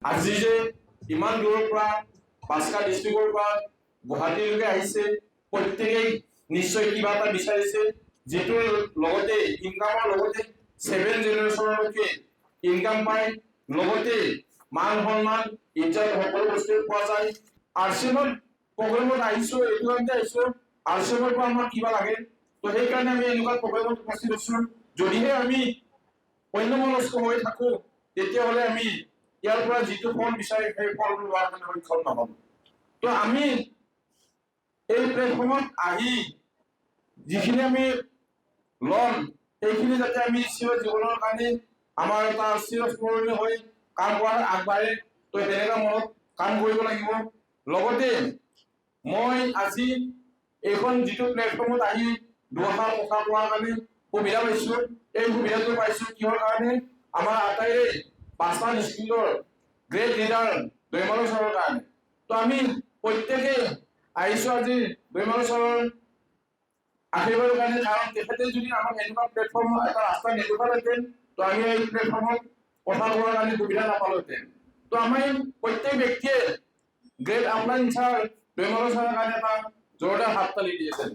আজি যে ইমান দূৰৰ পৰা বাস্কা ডিষ্ট্ৰিক্টৰ পৰা গুৱাহাটীলৈকে আহিছে, প্ৰত্যেকেই নিশ্চয় কিবা এটা বিচাৰিছে, যিটোৰ লগতে ইনকামৰ লগতে 7 জেনেৰেশ্যনলৈকে ইনকাম পায়, লগতে মান সন্মান ইজ্জত সকলো বস্তু পোৱা যায়। আৰচিএমত প্ৰগ্ৰেমত আহিছো, এইটো কাৰণে আহিছো, আৰচিএমৰ পৰা আমাক কিবা লাগে, তো সেইকাৰণে আমি এনেকুৱা প্ৰগ্ৰেমত উপস্থিত হৈছো। যদিহে আমি অন্যমনস্ক হৈ থাকো, তেতিয়াহ'লে আমি ইয়াৰ পৰা যিটো ফল বিচাৰি সেই ফলটো লোৱাৰ কাৰণে সক্ষম নহ'ম। তো আমি এই প্লেটফৰ্মত আহি যিখিনি আমি ল'ম, সেইখিনি যাতে আমি চিৰ জীৱনৰ কাৰণে আমাৰ এটা চিৰস্মৰণীয় হৈ কাম কৰাৰ আগবাঢ়ে, তো তেনেকুৱা মনত কাম কৰিব লাগিব। লগতে মই আজি এইখন যিটো প্লেটফৰ্মত আহি দুআষাৰ কথা কোৱাৰ কাৰণে সুবিধা পাইছো, এই সুবিধাটো পাইছো কিহৰ কাৰণে, আমাৰ আটাইৰে বাস্কা ডিষ্ট্ৰিক্টৰ গ্ৰেট লিডাৰ দৈমালু ছাৰৰ কাৰণে। তো আমি প্ৰত্যেকে আহিছো আজি দৈমালু ছাৰৰ আশীৰ্বাদৰ কাৰণে, কাৰণ তেখেতে যদি আমাক এনেকুৱা প্লেটফৰ্ম এটা ৰাস্তা নেদেখুৱালেহেঁতেন, তো আমি এই প্লেটফৰ্মত কথা কোৱাৰ কাৰণে সুবিধা নাপালোহেঁতেন। তো আমি প্ৰত্যেক ব্যক্তিয়ে গ্ৰেট আপলাইন ছাৰ দৈমালু ছাৰৰ কাৰণে এটা জোৰদাৰ হাততালি দিয়েছেন।